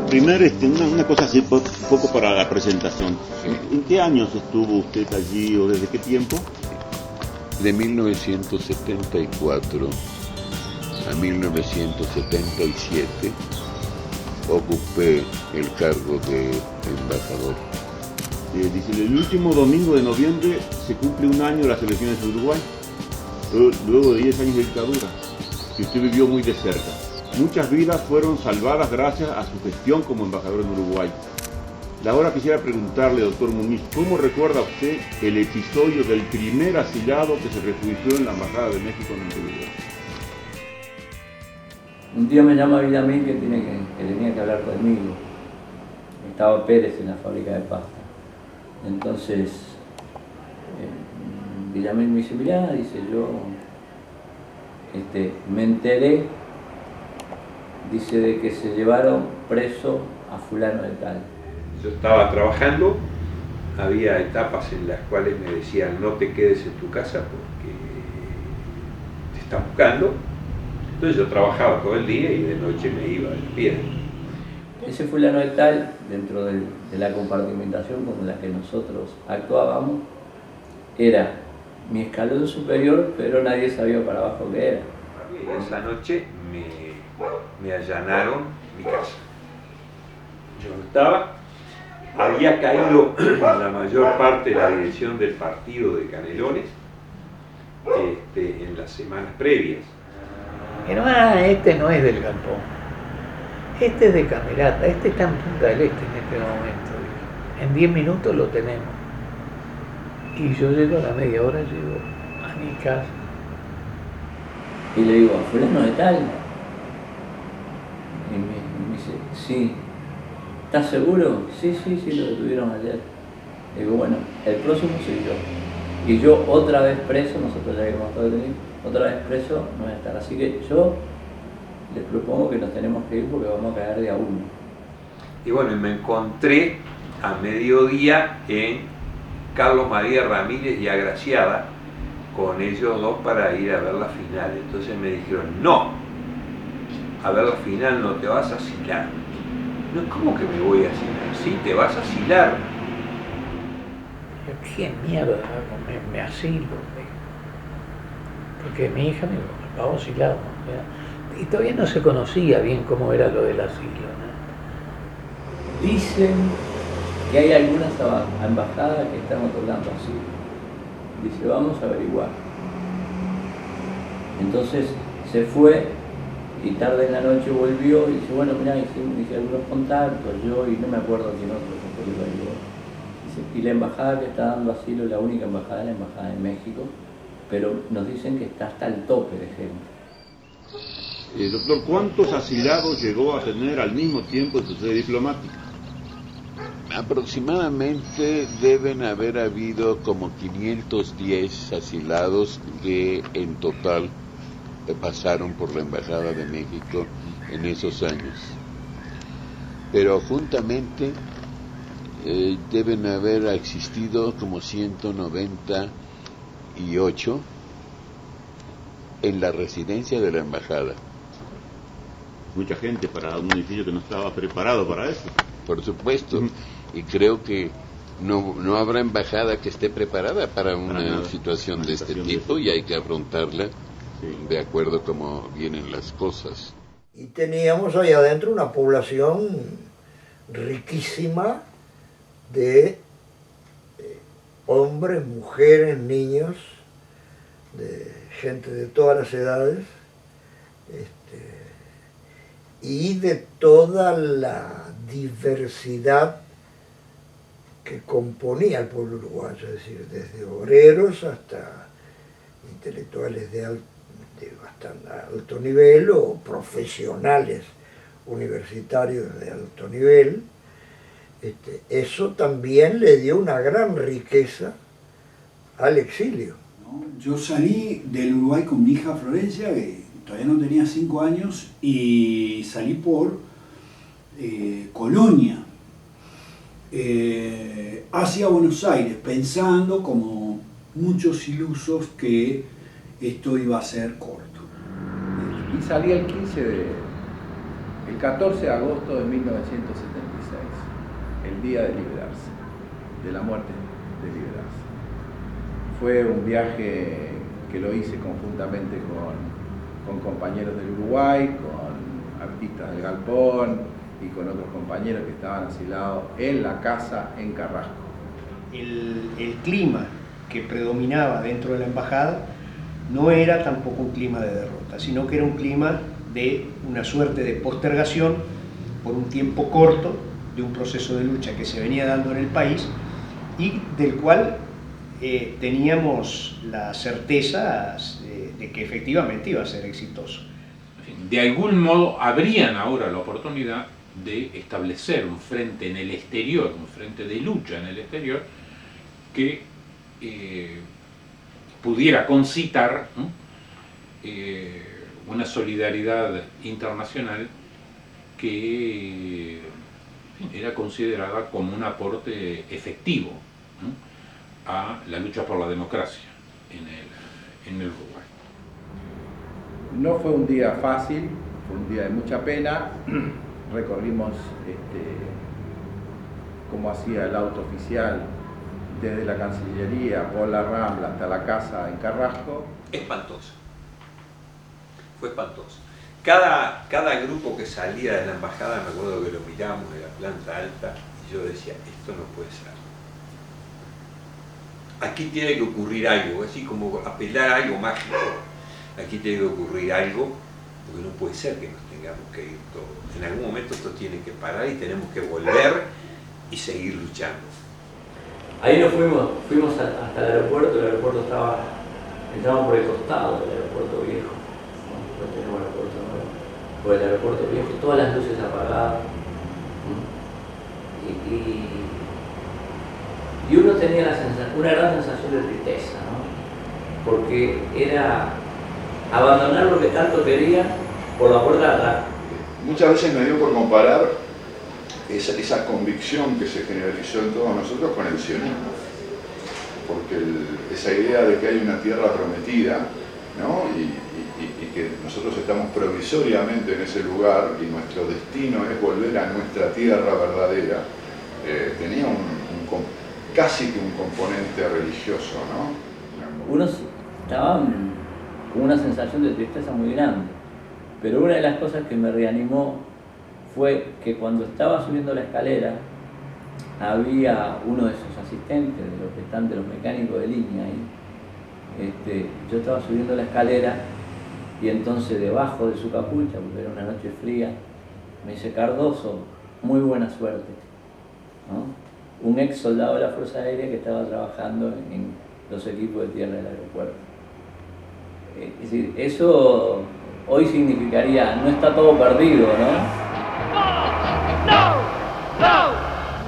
Primero, una cosa así, poco para la presentación. ¿En qué años estuvo usted allí o desde qué tiempo? De 1974 a 1977 ocupé el cargo de embajador. Dice, el último domingo de noviembre se cumple un año de las elecciones de Uruguay, luego de 10 años de dictadura, que usted vivió muy de cerca. Muchas vidas fueron salvadas gracias a su gestión como embajador en Uruguay. Ahora quisiera preguntarle, doctor Muniz, ¿cómo recuerda usted el episodio del primer asilado que se refugió en la Embajada de México en Montevideo? Un día me llama Villamil que tenía que hablar conmigo. Estaba Pérez en la fábrica de pasta. Entonces, Villamil me dice, mirá, dice, yo me enteré, dice, de que se llevaron preso a fulano de tal. Yo estaba trabajando, había etapas en las cuales me decían no te quedes en tu casa porque te están buscando. Entonces yo trabajaba todo el día y de noche me iba de pie. Ese fulano de tal, dentro de la compartimentación con la que nosotros actuábamos, era mi escalón superior, pero nadie sabía para abajo qué era. Y esa noche me allanaron mi casa. Yo no estaba. Había caído la mayor parte de la dirección del partido de Canelones en las semanas previas. Pero este no es del Galpón, este es de Camerata, este está en Punta del Este en este momento. En 10 minutos lo tenemos. Y yo llego a la media hora, llego a mi casa. Y le digo, fulano de tal. Y me dice, sí. ¿Estás seguro? Sí, lo detuvieron ayer. Digo, bueno, el próximo soy yo. Y yo otra vez preso, nosotros ya habíamos estado detenidos, otra vez preso no voy a estar. Así que yo les propongo que nos tenemos que ir porque vamos a caer de a uno. Y bueno, me encontré a mediodía en Carlos María Ramírez y Agraciada con ellos dos para ir a ver la final. Entonces me dijeron, no, a ver la final no te vas a asilar. No, ¿cómo que me voy a asilar? Sí, te vas a asilar. ¿Qué mierda me asilo? Porque mi hija me pagó asilado. Y todavía no se conocía bien cómo era lo del asilo, ¿no? Dicen que hay algunas embajadas que están otorgando asilo. Dice, vamos a averiguar. Entonces se fue y tarde en la noche volvió y dice, bueno, mirá, hice algunos contactos, yo y no me acuerdo quién otro se fue. Dice, y la embajada que está dando asilo, la única embajada, la embajada de México, pero nos dicen que está hasta el tope de gente. Doctor, ¿cuántos asilados llegó a tener al mismo tiempo en su sede diplomática? Aproximadamente deben haber habido como 510 asilados que en total pasaron por la Embajada de México en esos años. Pero juntamente deben haber existido como 198 en la residencia de la Embajada. Mucha gente para un edificio que no estaba preparado para eso. Por supuesto, y creo que no habrá embajada que esté preparada para una situación de este tipo y hay que afrontarla de acuerdo como vienen las cosas. Y teníamos ahí adentro una población riquísima de hombres, mujeres, niños, de gente de todas las edades, y de toda la diversidad que componía el pueblo uruguayo, es decir, desde obreros hasta intelectuales de bastante alto nivel o profesionales universitarios de alto nivel. Eso también le dio una gran riqueza al exilio. Yo salí del Uruguay con mi hija Florencia, que todavía no tenía 5 años, y salí por Colonia, hacia Buenos Aires, pensando, como muchos ilusos, que esto iba a ser corto. Y salí el 15 El 14 de agosto de 1976, el día de liberarse, de la muerte de liberarse. Fue un viaje que lo hice conjuntamente con compañeros del Uruguay, con artistas del Galpón y con otros compañeros que estaban asilados en la casa en Carrasco. El clima que predominaba dentro de la embajada no era tampoco un clima de derrota, sino que era un clima de una suerte de postergación por un tiempo corto de un proceso de lucha que se venía dando en el país y del cual teníamos la certeza de que efectivamente iba a ser exitoso. De algún modo habrían ahora la oportunidad de establecer un frente en el exterior, un frente de lucha en el exterior que pudiera concitar una solidaridad internacional que era considerada como un aporte efectivo a la lucha por la democracia en el Uruguay. No fue un día fácil, fue un día de mucha pena. Recorrimos, como hacía el auto oficial, desde la Cancillería por la Rambla hasta la casa en Carrasco. Espantoso. Fue espantoso. Cada grupo que salía de la embajada, me acuerdo que lo miramos de la planta alta y yo decía, esto no puede ser. Aquí tiene que ocurrir algo, así como apelar a algo mágico. Aquí tiene que ocurrir algo, porque no puede ser que nos tengamos que ir todos. En algún momento esto tiene que parar y tenemos que volver y seguir luchando. Ahí nos fuimos hasta el aeropuerto entramos por el costado del aeropuerto viejo. Después tenemos el aeropuerto nuevo. Por el aeropuerto viejo, todas las luces apagadas. Y uno tenía una gran sensación de tristeza, ¿no? Porque era abandonar lo que tanto quería por la puerta de atrás. Muchas veces me dio por comparar esa convicción que se generalizó en todos nosotros con el sionismo, porque esa idea de que hay una tierra prometida, ¿no? y que nosotros estamos provisoriamente en ese lugar y nuestro destino es volver a nuestra tierra verdadera, tenía casi que un componente religioso, ¿no? Uno estaba con una sensación de tristeza muy grande, pero una de las cosas que me reanimó fue que cuando estaba subiendo la escalera había uno de sus asistentes, de los mecánicos de línea ahí. Yo estaba subiendo la escalera y entonces debajo de su capucha, porque era una noche fría, me dice: Cardoso, muy buena suerte, ¿no? Un ex soldado de la Fuerza Aérea que estaba trabajando en los equipos de tierra del aeropuerto. Es decir, eso hoy significaría, no está todo perdido, ¿no?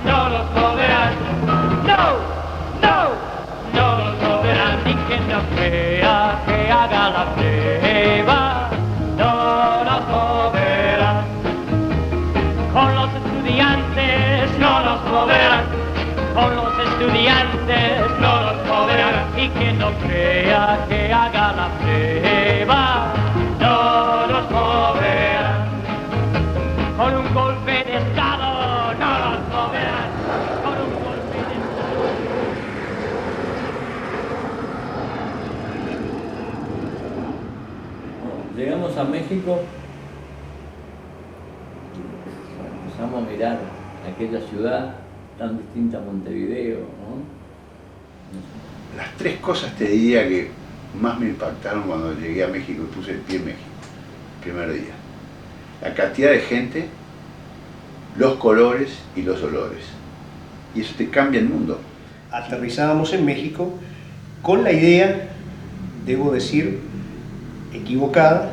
No los joderán, no los joderán, ni que no crea que haga la prueba, no los joderán. Con los estudiantes no los joderán, con los estudiantes no los joderán, y que no crea que haga la prueba, no los joderán. Con un golpe de Estado no los joderán, con un golpe de Estado. Llegamos a México, empezamos a mirar aquella ciudad tan distinta a Montevideo, ¿no? Las tres cosas te diría que más me impactaron cuando llegué a México y puse el pie en México, el primer día. La cantidad de gente, los colores y los olores. Y eso te cambia el mundo. Aterrizábamos en México con la idea, debo decir, equivocada,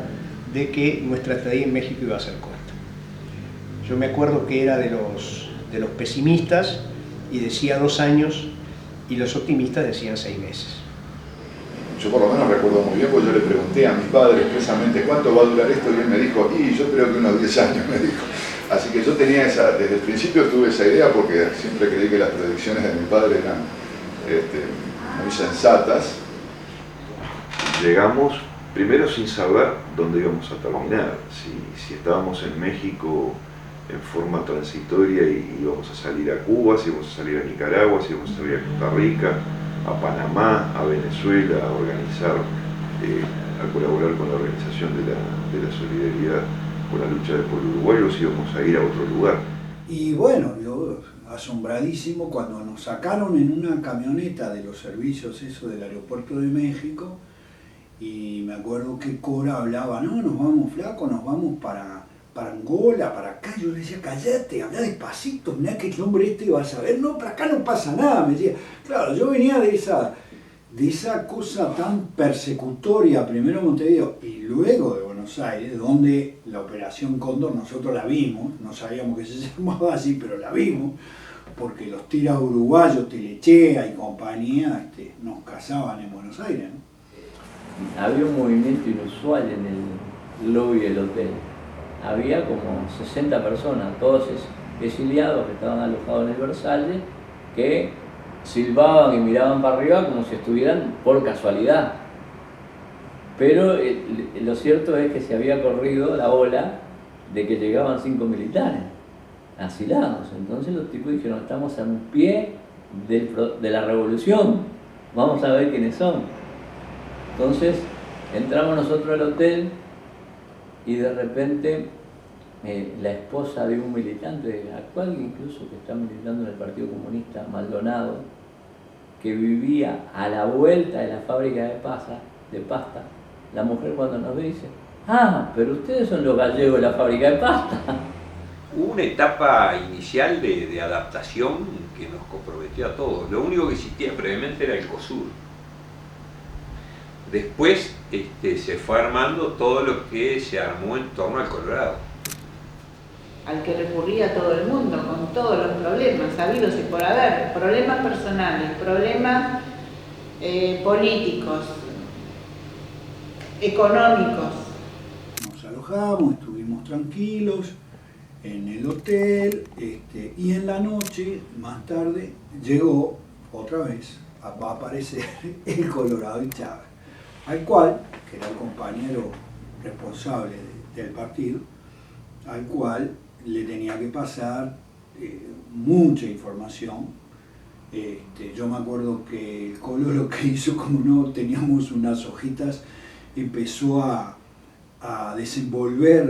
de que nuestra estadía en México iba a ser corta. Yo me acuerdo que era de los pesimistas y decía 2 años, y los optimistas decían 6 meses. Yo por lo menos recuerdo muy bien, porque yo le pregunté a mi padre expresamente cuánto va a durar esto, y él me dijo, yo creo que unos 10 años, me dijo. Así que yo tenía desde el principio tuve esa idea, porque siempre creí que las predicciones de mi padre eran muy sensatas. Llegamos primero sin saber dónde íbamos a terminar, si estábamos en México en forma transitoria y íbamos a salir a Cuba, si íbamos a salir a Nicaragua, si íbamos a salir a Costa Rica, a Panamá, a Venezuela, a organizar, a colaborar con la organización de la solidaridad con la lucha del pueblo uruguayo, si íbamos a ir a otro lugar. Y bueno, yo asombradísimo cuando nos sacaron en una camioneta de los servicios eso del aeropuerto de México, y me acuerdo que Cora hablaba, no, nos vamos flaco, nos vamos para Angola, para acá. Yo le decía, cállate, habla despacito, mirá que el hombre este va a saber, no, para acá no pasa nada, me decía. Claro, yo venía de esa cosa tan persecutoria, primero Montevideo y luego de Buenos Aires, donde la Operación Cóndor nosotros la vimos, no sabíamos que se llamaba así, pero la vimos, porque los tiras uruguayos, Telechea y compañía, nos cazaban en Buenos Aires, ¿no? Había un movimiento inusual en el lobby del hotel. Había como 60 personas, todos exiliados que estaban alojados en el Versalles, que silbaban y miraban para arriba como si estuvieran por casualidad. Pero lo cierto es que se había corrido la ola de que llegaban 5 militares asilados. Entonces los tipos dijeron, estamos en pie de la revolución, vamos a ver quiénes son. Entonces entramos nosotros al hotel y de repente la esposa de un militante actual, incluso que está militando en el Partido Comunista, Maldonado, que vivía a la vuelta de la fábrica de pasta, la mujer cuando nos dice, ah, pero ustedes son los gallegos de la fábrica de pasta. Hubo una etapa inicial de adaptación que nos comprometió a todos. Lo único que existía previamente era el COSUR. Después se fue armando todo lo que se armó en torno al Colorado. Al que recurría todo el mundo, con todos los problemas, habidos y por haber, problemas personales, problemas políticos, económicos. Nos alojamos, estuvimos tranquilos en el hotel, y en la noche, más tarde, llegó otra vez, va a aparecer el Colorado y Chávez, al cual, que era el compañero responsable del partido, al cual le tenía que pasar mucha información. Yo me acuerdo que el Colo lo que hizo, como no teníamos unas hojitas, empezó a desenvolver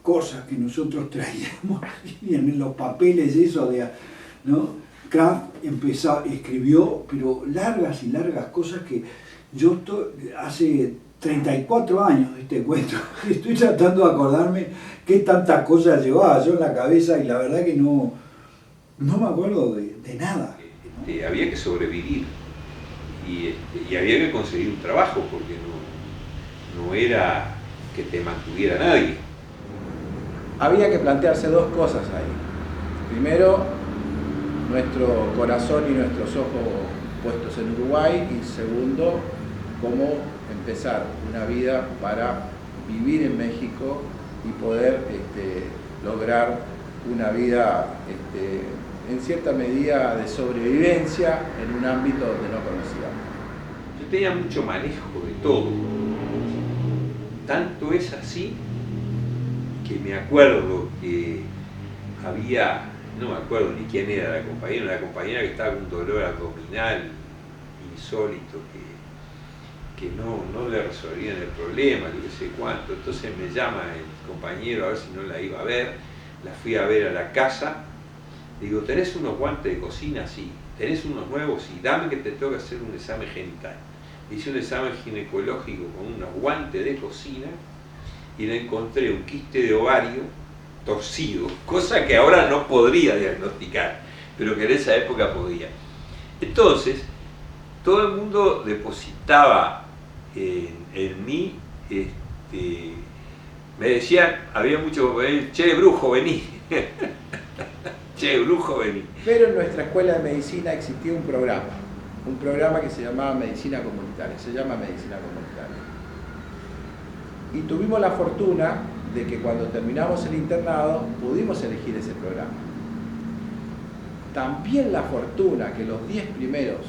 cosas que nosotros traíamos en los papeles, eso de, ¿no? Kraft escribió, pero largas y largas cosas que yo hace 34 años de este cuento, estoy tratando de acordarme qué tantas cosas llevaba yo en la cabeza y la verdad que no me acuerdo de nada. Había que sobrevivir y había que conseguir un trabajo porque no era que te mantuviera nadie. Había que plantearse dos cosas ahí. Primero, nuestro corazón y nuestros ojos puestos en Uruguay, y segundo, cómo empezar una vida para vivir en México y poder lograr una vida en cierta medida de sobrevivencia en un ámbito donde no conocíamos. Yo tenía mucho manejo de todo. Tanto es así que me acuerdo que había, no me acuerdo ni quién era la compañera que estaba con un dolor abdominal insólito que no le resolvían el problema, yo qué sé cuánto. Entonces me llama el compañero a ver si no la iba a ver, la fui a ver a la casa, digo, ¿tenés unos guantes de cocina? Sí. ¿Tenés unos nuevos? Sí. Dame que te tengo que hacer un examen genital. Hice un examen ginecológico con unos guantes de cocina y le encontré un quiste de ovario torcido, cosa que ahora no podría diagnosticar, pero que en esa época podía. Entonces, todo el mundo depositaba en mí, me decían, había mucho, che, brujo, vení. Che, brujo, vení. Pero en nuestra escuela de medicina existía un programa que se llamaba Medicina Comunitaria, se llama Medicina Comunitaria. Y tuvimos la fortuna de que cuando terminamos el internado pudimos elegir ese programa. También la fortuna que los 10 primeros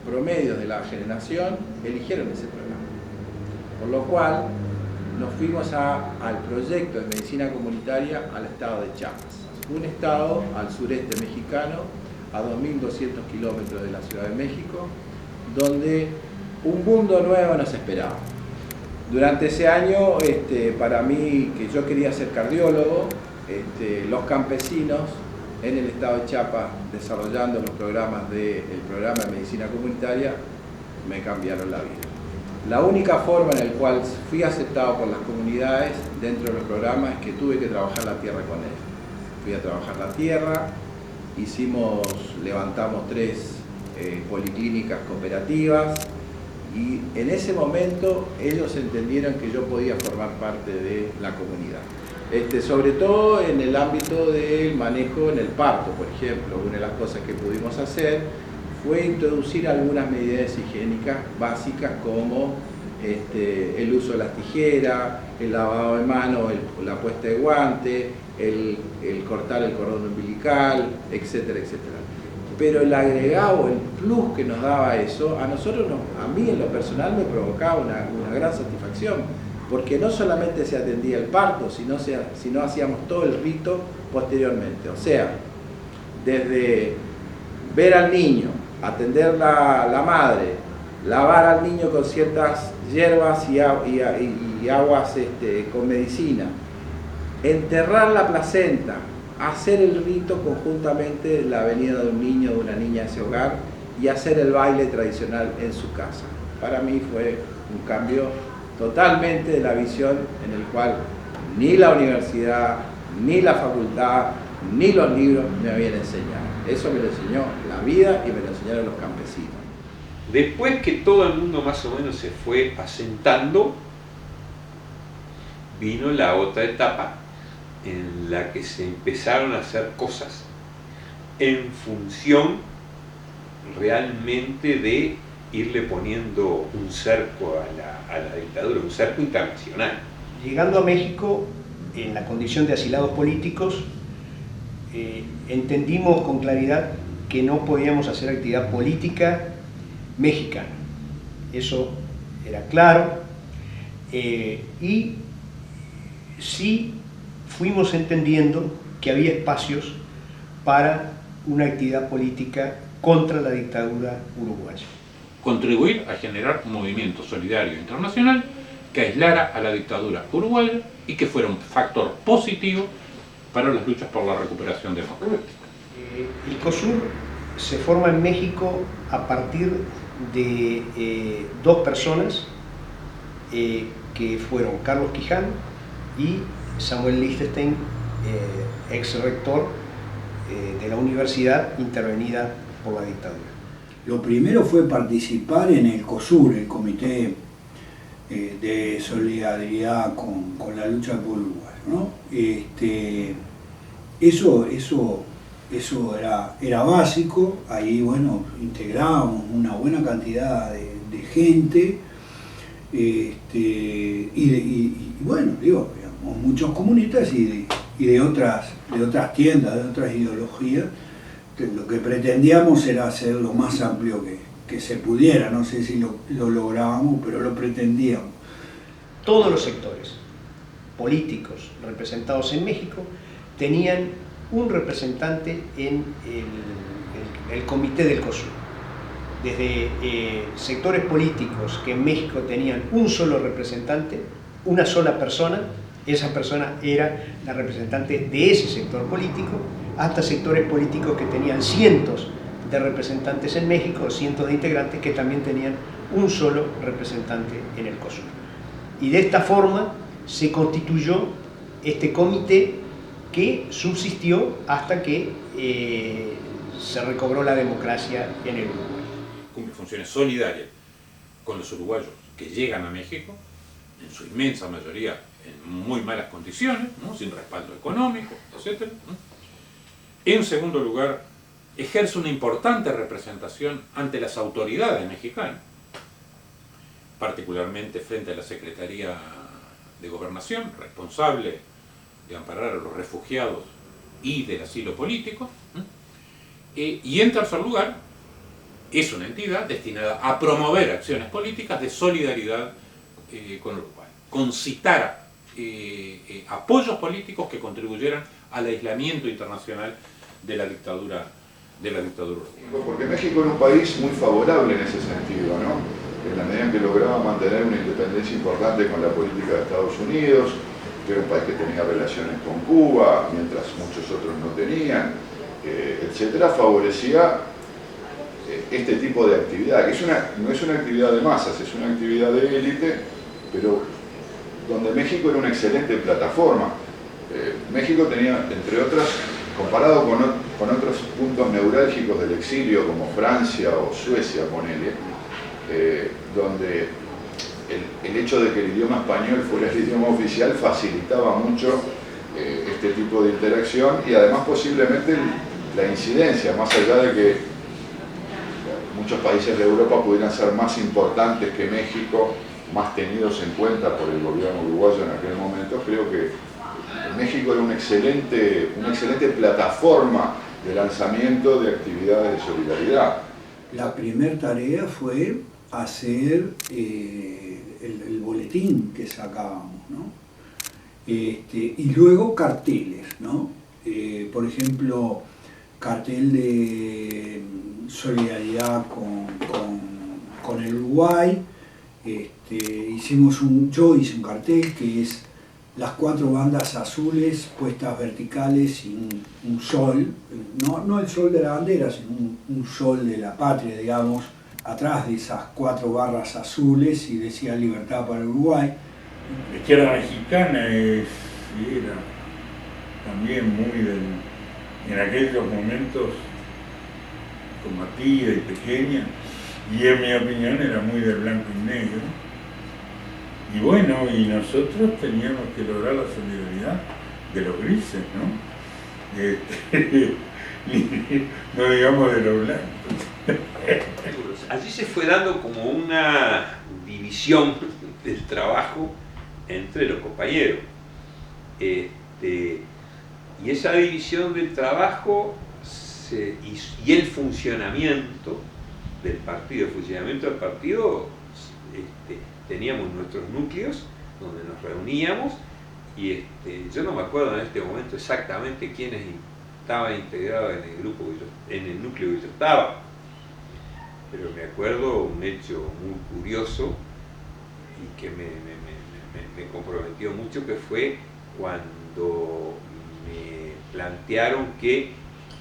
promedios de la generación eligieron ese programa. Por lo cual nos fuimos al proyecto de medicina comunitaria al estado de Chiapas, un estado al sureste mexicano, a 2.200 kilómetros de la Ciudad de México, donde un mundo nuevo nos esperaba. Durante ese año, para mí, que yo quería ser cardiólogo, los campesinos en el estado de Chiapas, desarrollando los programas del programa de medicina comunitaria, me cambiaron la vida. La única forma en la cual fui aceptado por las comunidades dentro de los programas es que tuve que trabajar la tierra con ellos. Fui a trabajar la tierra, levantamos 3 policlínicas cooperativas, y en ese momento ellos entendieron que yo podía formar parte de la comunidad. Sobre todo en el ámbito del manejo en el parto, por ejemplo. Una de las cosas que pudimos hacer fue introducir algunas medidas higiénicas básicas como el uso de las tijeras, el lavado de manos, la puesta de guante, el cortar el cordón umbilical, etcétera, etcétera. Pero el agregado, el plus que nos daba eso, a mí en lo personal me provocaba una gran satisfacción, porque no solamente se atendía el parto, sino hacíamos todo el rito posteriormente. O sea, desde ver al niño, atender la madre, lavar al niño con ciertas hierbas y aguas con medicina, enterrar la placenta, hacer el rito conjuntamente de la venida de un niño o de una niña a ese hogar y hacer el baile tradicional en su casa. Para mí fue un cambio totalmente de la visión en el cual ni la universidad, ni la facultad, ni los libros me habían enseñado. Eso me lo enseñó la vida y me lo enseñaron los campesinos. Después que todo el mundo más o menos se fue asentando, vino la otra etapa en la que se empezaron a hacer cosas en función realmente de irle poniendo un cerco a la dictadura, un cerco internacional. Llegando a México, en la condición de asilados políticos, entendimos con claridad que no podíamos hacer actividad política mexicana. Eso era claro, y sí fuimos entendiendo que había espacios para una actividad política contra la dictadura uruguaya. Contribuir a generar un movimiento solidario internacional que aislara a la dictadura uruguaya y que fuera un factor positivo para las luchas por la recuperación democrática. El COSUR se forma en México a partir de 2 personas que fueron Carlos Quiján y Samuel Lichtenstein, ex rector de la universidad intervenida por la dictadura. Lo primero fue participar en el COSUR, el Comité de Solidaridad con la lucha del pueblo uruguayo, ¿no? Eso era básico. Ahí, bueno, integrábamos una buena cantidad de gente, y bueno, digo, muchos comunistas y de otras tiendas, de otras ideologías. Lo que pretendíamos era hacer lo más amplio que se pudiera. No sé si lo lográbamos, pero lo pretendíamos. Todos los sectores políticos representados en México tenían un representante en el comité del COSUR. Desde sectores políticos que en México tenían un solo representante, una sola persona, esa persona era la representante de ese sector político, hasta sectores políticos que tenían cientos de representantes en México, cientos de integrantes que también tenían un solo representante en el COSUR. Y de esta forma se constituyó este comité que subsistió hasta que se recobró la democracia en el Uruguay. Cumple funciones solidarias con los uruguayos que llegan a México, en su inmensa mayoría en muy malas condiciones, ¿no? Sin respaldo económico, etc. En segundo lugar, ejerce una importante representación ante las autoridades mexicanas, particularmente frente a la Secretaría de Gobernación, responsable de amparar a los refugiados y del asilo político. Y en tercer lugar, es una entidad destinada a promover acciones políticas de solidaridad con Uruguay. Concitara apoyos políticos que contribuyeran al aislamiento internacional de la dictadura uruguaya. Porque México era un país muy favorable en ese sentido, ¿no? En la medida en que lograba mantener una independencia importante con la política de Estados Unidos, que era un país que tenía relaciones con Cuba, mientras muchos otros no tenían, etcétera, favorecía este tipo de actividad, que no es una actividad de masas, es una actividad de élite, pero donde México era una excelente plataforma. México tenía, entre otras, comparado con otros puntos neurálgicos del exilio, como Francia o Suecia, ponele, donde el hecho de que el idioma español fuera el idioma oficial facilitaba mucho este tipo de interacción y además posiblemente la incidencia, más allá de que muchos países de Europa pudieran ser más importantes que México, más tenidos en cuenta por el gobierno uruguayo en aquel momento, creo que México era una excelente plataforma de lanzamiento de actividades de solidaridad. La primera tarea fue hacer el boletín que sacábamos, ¿no? Y luego carteles, ¿no? Por ejemplo, cartel de solidaridad con el Uruguay. Yo hice un cartel que es las 4 bandas azules puestas verticales y un sol, no el sol de la bandera, sino un sol de la patria, digamos, atrás de esas 4 barras azules, y decía libertad para Uruguay. La izquierda mexicana era también en aquellos momentos combativa y pequeña, y en mi opinión era muy de blanco y negro. Y bueno, y nosotros teníamos que lograr la solidaridad de los grises, ¿no? No digamos de los blancos. Allí se fue dando como una división del trabajo entre los compañeros. Y esa división del trabajo y el funcionamiento del partido, teníamos nuestros núcleos donde nos reuníamos y yo no me acuerdo en este momento exactamente quiénes estaban integrados en el grupo, en el núcleo que yo estaba, pero me acuerdo un hecho muy curioso y que me comprometió mucho, que fue cuando me plantearon que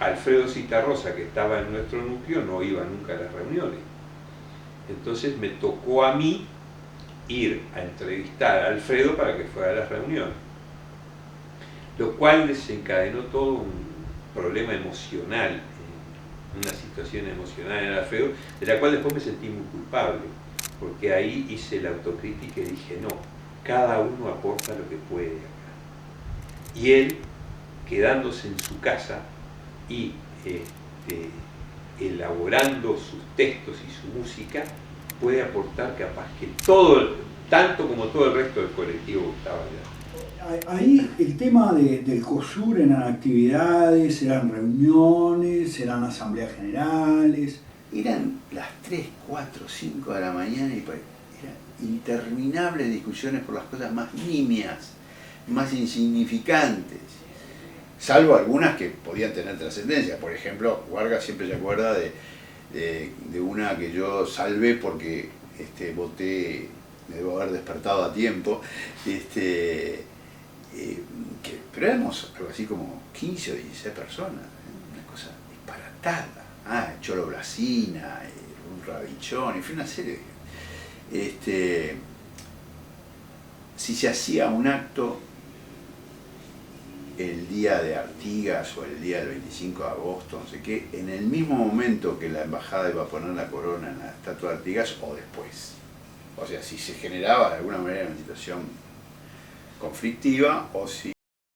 Alfredo Citarrosa, que estaba en nuestro núcleo, no iba nunca a las reuniones. Entonces me tocó a mí ir a entrevistar a Alfredo para que fuera a las reuniones, lo cual desencadenó todo un problema emocional, una situación emocional en Alfredo, de la cual después me sentí muy culpable, porque ahí hice la autocrítica y dije, no, cada uno aporta lo que puede acá. Y él, quedándose en su casa y elaborando sus textos y su música, puede aportar capaz que tanto como todo el resto del colectivo que estaba allá. Ahí el tema del COSUR eran actividades, eran reuniones, eran asambleas generales. Eran las 3, 4, 5 de la mañana y eran interminables discusiones por las cosas más nimias, más insignificantes, salvo algunas que podían tener trascendencia. Por ejemplo, Vargas siempre se acuerda de una que yo salvé porque voté, me debo haber despertado a tiempo, pero éramos algo así como 15 o 16 personas, una cosa disparatada. Cholo Blasina, un Rabichón, en fin, una serie de... si se hacía un acto el día de Artigas o el día del 25 de agosto, no sé qué, en el mismo momento que la embajada iba a poner la corona en la estatua de Artigas o después. O sea, si se generaba de alguna manera una situación conflictiva o si